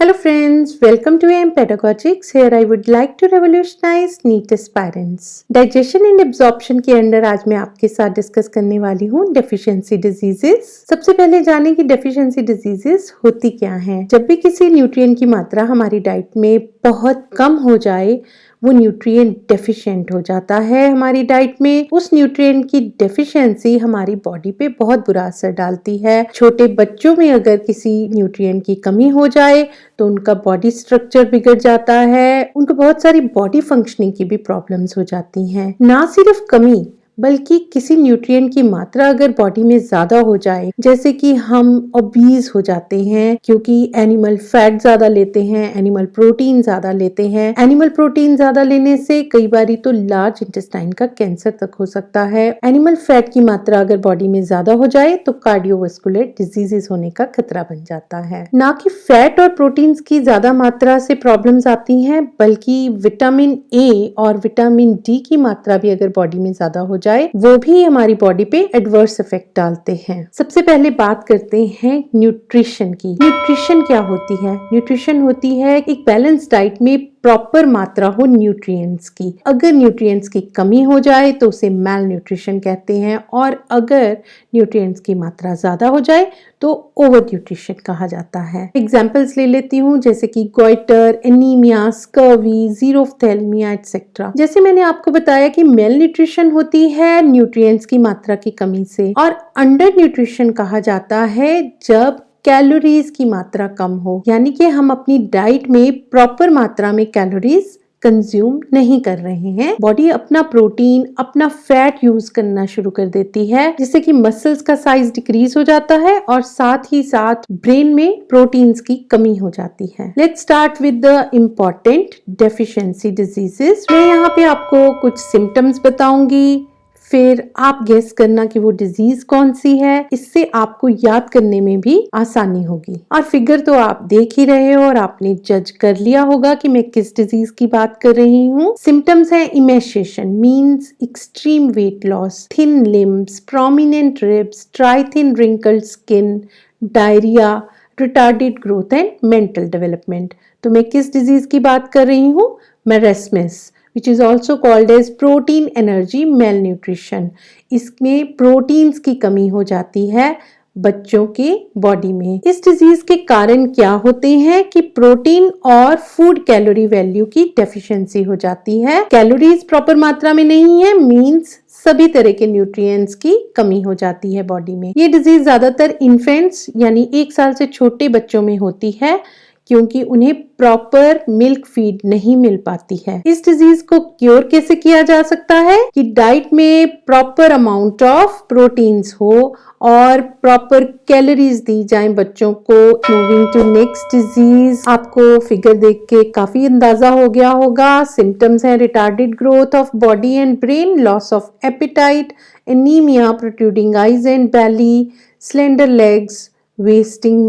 Hello friends, welcome to AM Pedagogics. Here I would like to revolutionize NEET aspirants. Digestion and absorption के under आज मैं आपके साथ discuss करने वाली हूँ डेफिशिएंसी डिजीजेस। सबसे पहले जाने कि डेफिशिएंसी डिजीजेस होती क्या हैं। जब भी किसी न्यूट्रिएंट की मात्रा हमारी डाइट में बहुत कम हो जाए, वो न्यूट्रिएंट डेफिशिएंट हो जाता है हमारी डाइट में। उस न्यूट्रिएंट की डेफिशिएंसी हमारी बॉडी पे बहुत बुरा असर डालती है। छोटे बच्चों में अगर किसी न्यूट्रिएंट की कमी हो जाए तो उनका बॉडी स्ट्रक्चर बिगड़ जाता है, उनको बहुत सारी बॉडी फंक्शनिंग की भी प्रॉब्लम्स हो जाती हैं। ना सिर्फ कमी बल्कि किसी न्यूट्रिएंट की मात्रा अगर बॉडी में ज्यादा हो जाए, जैसे कि हम ओबीज हो जाते हैं क्योंकि एनिमल फैट ज्यादा लेते हैं, एनिमल प्रोटीन ज्यादा लेते हैं। एनिमल प्रोटीन ज्यादा लेने से कई बारी तो लार्ज इंटेस्टाइन का कैंसर तक हो सकता है। एनिमल फैट की मात्रा अगर बॉडी में ज्यादा हो जाए तो कार्डियोवास्कुलर डिजीजेस होने का खतरा बन जाता है। ना कि फैट और प्रोटीन्स की ज्यादा मात्रा से प्रॉब्लम्स आती हैं, बल्कि विटामिन ए और विटामिन डी की मात्रा भी अगर बॉडी में ज्यादा हो जाए वो भी हमारी बॉडी पे एडवर्स इफेक्ट डालते हैं। सबसे पहले बात करते हैं न्यूट्रिशन की। न्यूट्रिशन क्या होती है? न्यूट्रिशन होती है एक बैलेंस डाइट में प्रॉपर मात्रा हो न्यूट्रिएंट्स की। अगर न्यूट्रिएंट्स की कमी हो जाए तो उसे मैल न्यूट्रिशन कहते हैं, और अगर न्यूट्रिएंट्स की मात्रा ज्यादा हो जाए तो ओवर न्यूट्रिशन कहा जाता है। एग्जाम्पल्स ले लेती हूँ, जैसे कि गोइटर, एनीमिया, स्कर्वी, जीरोफ्थैल्मिया एक्सेट्रा। जैसे मैंने आपको बताया कि मेल न्यूट्रिशन होती है न्यूट्रिएंट्स की मात्रा की कमी से, और अंडर न्यूट्रिशन कहा जाता है जब कैलोरीज की मात्रा कम हो, यानी कि हम अपनी डाइट में प्रॉपर मात्रा में कैलोरीज कंज्यूम नहीं कर रहे हैं। बॉडी अपना प्रोटीन, अपना फैट यूज करना शुरू कर देती है, जिससे कि मसल्स का साइज डिक्रीज हो जाता है और साथ ही साथ ब्रेन में प्रोटीन्स की कमी हो जाती है। Let's start with the important deficiency diseases. मैं यहाँ पे आपको कुछ सिम्टम्स बताऊंगी, फिर आप गेस करना कि वो डिजीज कौन सी है। इससे आपको याद करने में भी आसानी होगी। और फिगर तो आप देख ही रहे हो और आपने जज कर लिया होगा कि मैं किस डिजीज की बात कर रही हूँ। सिम्टम्स है emaciation means extreme weight loss, thin limbs, prominent ribs, dry thin wrinkled skin, diarrhoea, retarded growth and mental development. तो मैं किस डिजीज की बात कर रही हूँ? Marasmus, which is also called as protein energy malnutrition। इसमें प्रोटीन्स की कमी हो जाती है बच्चों के बॉडी में। इस डिजीज के कारण क्या होते हैं कि प्रोटीन और फूड कैलोरी वैल्यू की डेफिशिएंसी हो जाती है। कैलोरीज प्रॉपर मात्रा में नहीं है, मींस सभी तरह के न्यूट्रिएंट्स की कमी हो जाती है बॉडी में। ये डिजीज ज्यादातर इन्फेंट्स यानी 1 साल से छोटे बच्चों में होती है, क्योंकि उन्हें प्रॉपर मिल्क फीड नहीं मिल पाती है। इस डिजीज को क्योर कैसे किया जा सकता है कि डाइट में प्रॉपर अमाउंट ऑफ प्रोटीन्स हो और प्रॉपर कैलोरीज दी जाए बच्चों को। मूविंग टू नेक्स्ट डिजीज, आपको फिगर देख के काफी अंदाजा हो गया होगा। सिम्टम्स है retarded growth of body and brain, loss of appetite, anaemia, protruding eyes and belly, slender legs, wasting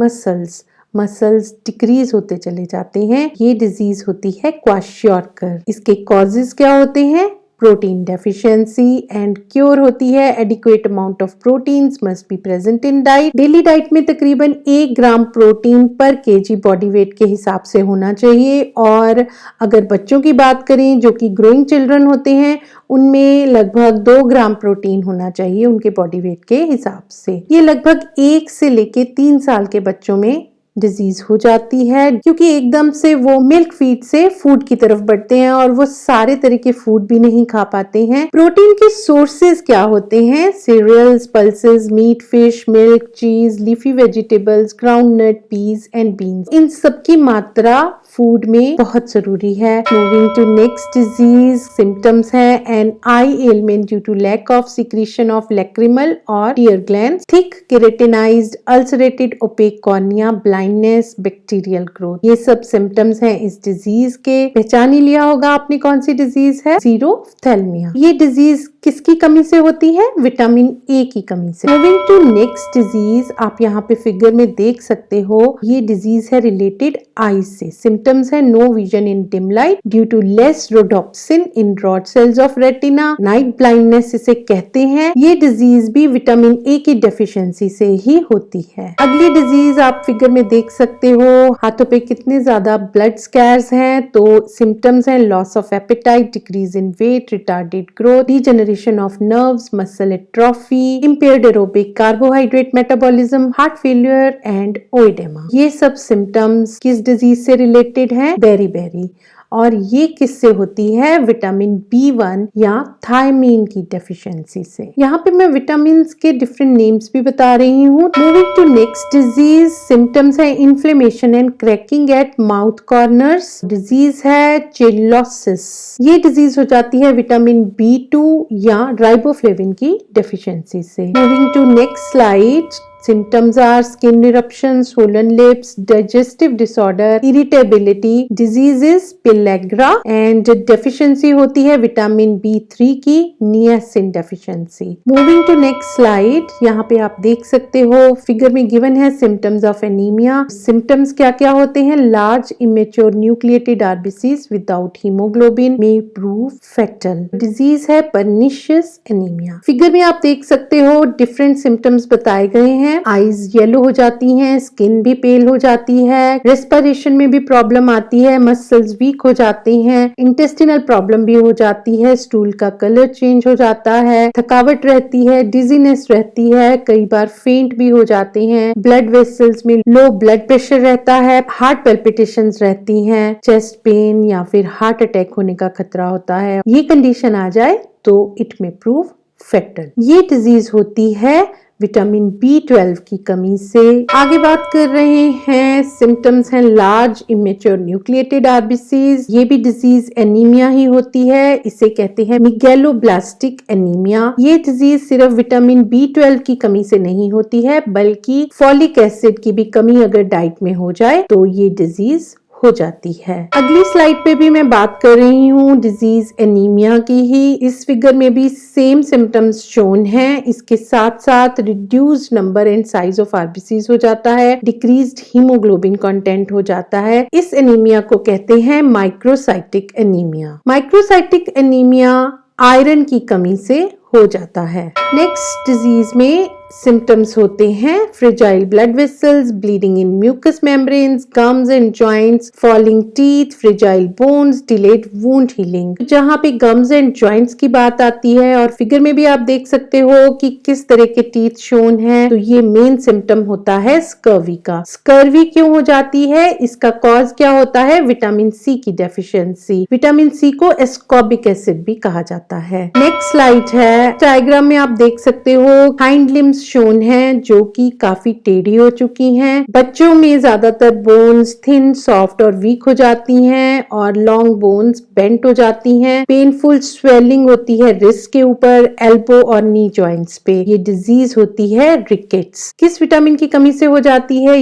muscles decrease होते चले जाते हैं। ये डिजीज होती है क्वाशियोर्कर। इसके कॉजेज क्या होते हैं? प्रोटीन डेफिशिएंसी, एंड क्योर होती है adequate amount of proteins must be present in diet. Daily diet में तकरीबन 1 ग्राम प्रोटीन पर केजी बॉडी वेट के हिसाब से होना चाहिए। और अगर बच्चों की बात करें जो कि ग्रोइंग चिल्ड्रन होते हैं, उनमें लगभग 2 ग्राम प्रोटीन होना चाहिए उनके बॉडी वेट के हिसाब से। ये लगभग 1 से लेके 3 साल के बच्चों में डिजीज हो जाती है, क्योंकि एकदम से वो मिल्क फीड से फूड की तरफ बढ़ते हैं और वो सारे तरह के फूड भी नहीं खा पाते हैं। प्रोटीन के सोर्सेज क्या होते हैं? Cereals, pulses, meat, fish, milk, cheese, leafy vegetables, groundnut, peas and beans. इन सबकी मात्रा फूड में बहुत जरूरी है। Moving to next disease, symptoms है an eye element due to lack of secretion of lacrimal और tear glands, thick keratinized ulcerated opaque cornea, blindness, bacterial growth. ये सब सिम्टम्स हैं इस डिजीज के। पहचान ही लिया होगा आपने कौन सी डिजीज है? जीरोफ्थैल्मिया। ये डिजीज किसकी कमी से होती है? विटामिन ए की कमी से। मूविंग टू नेक्स्ट डिजीज, आप यहाँ पे फिगर में देख सकते हो, ये डिजीज है रिलेटेड आईज से। सिम्टम्स है no vision in dim light due to less rhodopsin in rod cells of retina, night blindness इसे कहते हैं। ये डिजीज भी विटामिन ए की डेफिशिएंसी से ही होती है। अगली डिजीज आप फिगर में देख सकते हो हाथों पे कितने ज्यादा ब्लड स्कैर्स हैं। तो सिम्टम्स हैं loss of appetite, decrease in weight, retarded growth, degeneration of nerves, muscle atrophy, impaired aerobic carbohydrate metabolism, heart failure and oedema. ये सब सिम्टम्स किस डिजीज से रिलेटेड हैं? बेरी और ये किससे होती है? विटामिन B1 या थायमीन की डेफिशिएंसी से। यहाँ पे मैं विटामिन के डिफरेंट नेम्स भी बता रही हूँ। Moving to next disease, symptoms है inflammation and cracking at mouth corners. Disease है चेलोसिस। ये डिजीज हो जाती है विटामिन B2 या राइबोफ्लेविन की डेफिशिएंसी से। Moving to next slide, symptoms are skin eruption, swollen lips, digestive disorder, irritability, disease is pellagra and deficiency होती है विटामिन B3 की, niacin deficiency। Moving to next slide, यहाँ पे आप देख सकते हो फिगर में गिवन है symptoms of anemia। symptoms क्या क्या होते हैं? large immature nucleated RBCs without hemoglobin may prove fatal। disease है pernicious anemia। फिगर में आप देख सकते हो different symptoms बताए गए हैं। आईज येलो हो जाती हैं, स्किन भी पेल हो जाती है, रेस्पिरेशन में भी प्रॉब्लम आती है, मसल्स वीक हो जाते हैं, इंटेस्टिनल प्रॉब्लम भी हो जाती है, स्टूल का कलर चेंज हो जाता है, थकावट रहती है, डिजीनेस रहती है, कई बार फेंट भी हो जाते हैं, ब्लड वेसल्स में लो ब्लड प्रेशर रहता है, हार्ट पैल्पिटेशंस रहती हैं, चेस्ट पेन या फिर हार्ट अटैक होने का खतरा होता है। ये कंडीशन आ जाए तो इट में प्रूव फेटल। ये डिजीज होती है विटामिन B12 की कमी से। आगे बात कर रहे हैं, सिम्टम्स हैं लार्ज इमेच्योर न्यूक्लिएटेड आरबीसीज। ये भी डिजीज एनीमिया ही होती है, इसे कहते हैं मेगैलोब्लास्टिक एनीमिया। ये डिजीज सिर्फ विटामिन B12 की कमी से नहीं होती है, बल्कि फॉलिक एसिड की भी कमी अगर डाइट में हो जाए तो ये डिजीज हो जाती है। अगली स्लाइड पे भी मैं बात कर रही हूँ डिजीज एनीमिया की ही। इस फिगर में भी सेम सिम्टम्स शोन हैं, इसके साथ साथ reduced number and size of RBCs हो जाता है, डिक्रीज्ड हीमोग्लोबिन कंटेंट हो जाता है। इस एनीमिया को कहते हैं microcytic anaemia. Microcytic anaemia iron की कमी से हो जाता है। नेक्स्ट डिजीज में सिम्टम्स होते हैं fragile blood vessels, bleeding in mucous membranes, gums and joints, falling teeth, fragile bones, delayed wound healing. जहाँ पे गम्स एंड जॉइंट्स की बात आती है और फिगर में भी आप देख सकते हो कि किस तरह के टीथ शोन हैं, तो ये मेन सिम्टम होता है स्कर्वी का। स्कर्वी क्यों हो जाती है? इसका कॉज क्या होता है? विटामिन C की डेफिशिएंसी। विटामिन C को एस्कॉर्बिक एसिड भी कहा जाता है। नेक्स्ट स्लाइड है, डायग्राम में आप देख सकते हो हाइंड लिम्स शोन है जो कि काफी टेढ़ी हो चुकी हैं। बच्चों में ज्यादातर बोन्स थिन, सॉफ्ट और वीक हो जाती हैं और लॉन्ग बोन्स बेंट हो जाती हैं। पेनफुल स्वेलिंग होती है रिस्ट के ऊपर, एल्बो और नी जॉइंट्स पे। ये डिजीज होती है रिकेट्स। किस विटामिन की कमी से हो जाती है?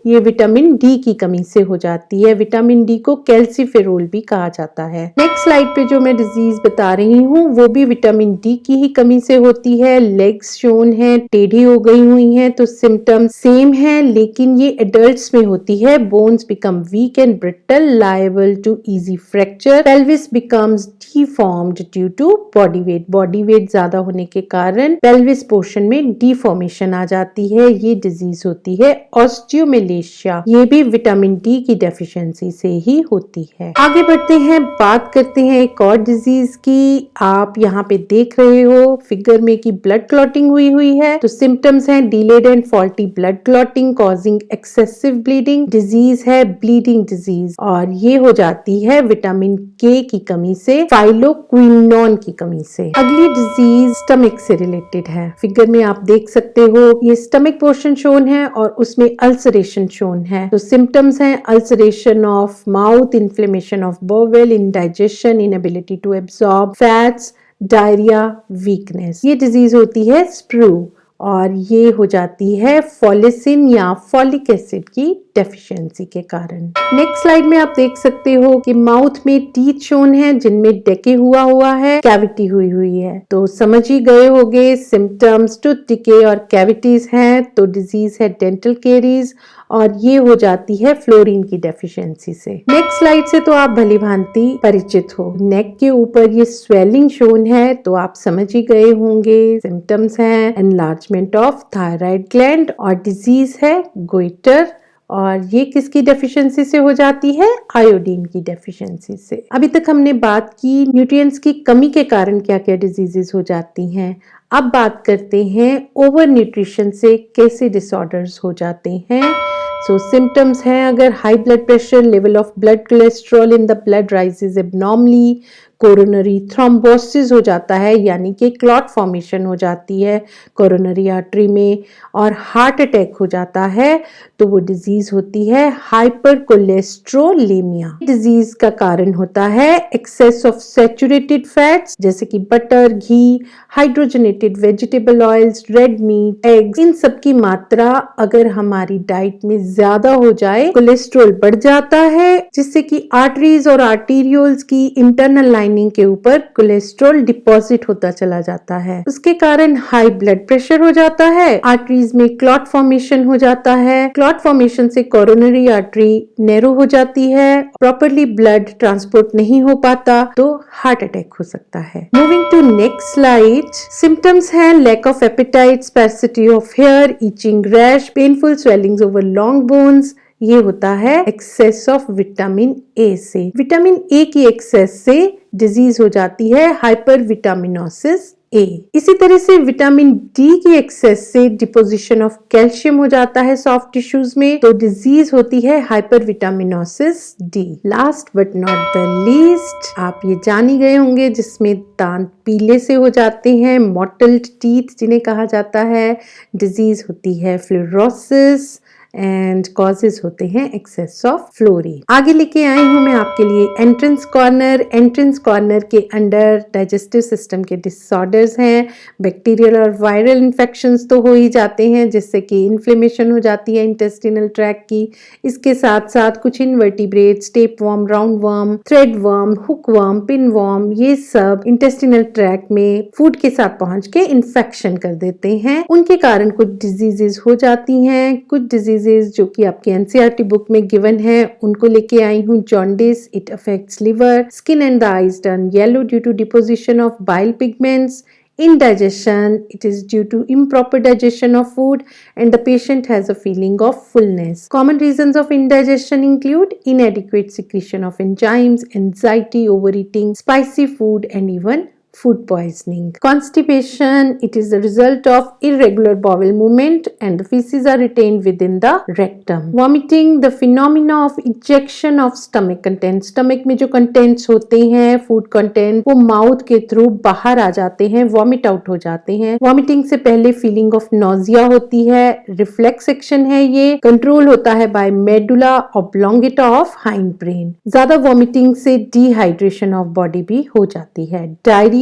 ये विटामिन डी की कमी से हो जाती है। विटामिन डी को कैल्सीफेरोल भी कहा जाता है। नेक्स्ट स्लाइड पे जो मैं डिजीज बता रही हूँ वो भी विटामिन डी की ही कमी से होती है। लेग्स शोन है, टेढ़ी हो गई हुई हैं, तो सिम्टम्स सेम है लेकिन ये एडल्ट्स में होती है। Bones become weak and brittle, liable to easy fracture, pelvis becomes deformed due to body weight. Body weight ज्यादा होने के कारण पेल्विस पोर्शन में डिफॉर्मेशन आ जाती है। ये डिजीज होती है ऑस्टियोमेलेशिया। ये भी विटामिन डी की डेफिशिएंसी से ही होती है। आगे बढ़ते हैं, बात करते हैं एक और डिजीज की। आप यहाँ पे देख रहे हो फिगर में कि ब्लड क्लॉटिंग हुई है, तो सिम्टम्स हैं delayed and faulty blood clotting causing excessive bleeding. Disease है ब्लीडिंग डिजीज और ये हो जाती है विटामिन के की कमी से, फाइलोक्विनोन की कमी से। अगली डिजीज स्टमक से रिलेटेड है। फिगर में आप देख सकते हो ये स्टमक पोर्शन शोन है और उसमें अल्सरेशन शोन है। तो सिम्टम्स हैं ulceration of mouth, inflammation of bowel, indigestion, inability to absorb fats, diarrhoea, weakness. ये डिजीज होती है स्प्रू और ये हो जाती है फॉलिसिन या फॉलिक एसिड की डेफिशिएंसी के कारण। नेक्स्ट स्लाइड में आप देख सकते हो कि माउथ में टीथ शोन है जिनमें डेके हुआ है, कैविटी हुई है। तो समझ ही गए होंगे सिम्टम्स टूथ डिके और कैविटीज हैं, तो डिजीज है डेंटल केरीज और ये हो जाती है फ्लोरीन की डेफिशिएंसी से। नेक्स्ट स्लाइड से तो आप भली भांति परिचित हो। नेक के ऊपर ये स्वेलिंग शोन है तो आप समझ ही गए होंगे सिम्टम्स हैं एनलार्जमेंट ऑफ थायराइड ग्लैंड और डिजीज है गोइटर और ये किसकी डेफिशिएंसी से हो जाती है? आयोडीन की डेफिशिएंसी से। अभी तक हमने बात की न्यूट्रिएंट्स की कमी के कारण क्या-क्या डिजीजेस हो जाती हैं। अब बात करते हैं ओवर न्यूट्रिशन से कैसे डिसऑर्डर्स हो जाते हैं। सिम्टम्स हैं अगर high blood pressure, level of blood cholesterol in the blood rises abnormally, coronary thrombosis हो जाता है यानी कि क्लॉट फॉर्मेशन हो जाती है कोरोनरी आर्टरी में, और हार्ट अटैक हो जाता है तो वो डिजीज होती है हाइपर कोलेस्ट्रोलेमिया। डिजीज का कारण होता है एक्सेस ऑफ सैचुरेटेड फैट्स जैसे कि बटर, घी, hydrogenated vegetable oils, red meat, eggs, इन सब की मात्रा अगर हमारी डाइट में ज्यादा हो जाए कोलेस्ट्रॉल बढ़ जाता है, जिससे कि आर्टरीज और आर्टीरियोल्स की इंटरनल लाइनिंग के ऊपर कोलेस्ट्रॉल डिपॉजिट होता चला जाता है। उसके कारण हाई ब्लड प्रेशर हो जाता है, आर्टरीज में क्लॉट फॉर्मेशन हो जाता है, क्लॉट फॉर्मेशन से कोरोनरी आर्टरी नैरो हो जाती है, प्रॉपरली ब्लड ट्रांसपोर्ट नहीं हो पाता तो हार्ट अटैक हो सकता है। Moving to next slide, symptoms हैं lack of appetite, sparsity of hair, itching, rash, painful swellings over long bones. ये होता है एक्सेस ऑफ विटामिन ए से। विटामिन ए की एक्सेस से डिजीज हो जाती है हाइपर विटामिनोसिस ए। इसी तरह से विटामिन डी की एक्सेस से डिपोजिशन ऑफ कैल्शियम हो जाता है सॉफ्ट टिश्यूज में, तो डिजीज होती है hyper vitaminosis D. Last but not the least, आप ये जान ही गए होंगे जिसमें दांत पीले से हो जाते हैं, मॉटल्ड टीथ जिन्हें कहा जाता है, डिजीज होती है फ्लोरोसिस एंड कॉजेज होते हैं एक्सेस ऑफ फ्लोरीन। आगे लेके आई हूं मैं आपके लिए एंट्रेंस कॉर्नर। एंट्रेंस कॉर्नर के अंडर डाइजेस्टिव सिस्टम के डिसऑर्डर्स हैं, बैक्टीरियल और वायरल इन्फेक्शंस तो हो ही जाते हैं जिससे कि इन्फ्लेमेशन हो जाती है इंटेस्टिनल ट्रैक्ट की। इसके साथ साथ कुछ invertebrates, tape worm, round worm, thread worm, hook worm, pin worm, ये सब इंटेस्टिनल ट्रैक्ट में फूड के साथ पहुंच के इन्फेक्शन कर देते हैं। उनके कारण कुछ डिजीजेस हो जाती हैं। कुछ डिजीजेस जो कि आपके एनसीईआरटी बुक में गिवन है उनको लेके आई हूँ। Jaundice, it affects liver, skin and the eyes turn yellow due to deposition of bile pigments, indigestion, it is due to improper digestion of food and the patient has a feeling of fullness. Common reasons of indigestion include inadequate secretion of enzymes, anxiety, overeating, spicy food and even food poisoning. Constipation, it is the result of irregular bowel movement and the feces are retained within the rectum. Vomiting, the phenomena of ejection of stomach contents. Stomach में जो contents होते हैं, food content, वो mouth के through बाहर आ जाते हैं, vomit out हो जाते हैं। Vomiting से पहले feeling of nausea होती है, reflex action है ये, control होता है by medulla oblongata of hindbrain। ज्यादा vomiting से dehydration of body भी हो जाती है। Diarrhea,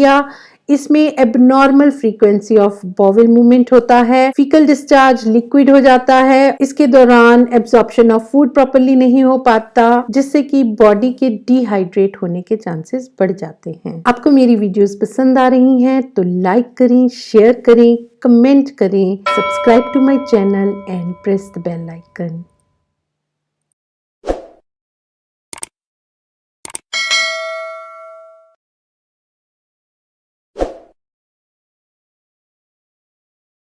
इसमें abnormal frequency of bowel movement होता है, फीकल डिस्चार्ज लिक्विड हो जाता है, इसके दौरान एब्जॉर्प्शन ऑफ फूड प्रॉपर्ली नहीं हो पाता जिससे कि बॉडी के डिहाइड्रेट होने के चांसेस बढ़ जाते हैं। आपको मेरी वीडियोस पसंद आ रही हैं तो लाइक करें, शेयर करें, कमेंट करें, subscribe to my channel and press the bell icon.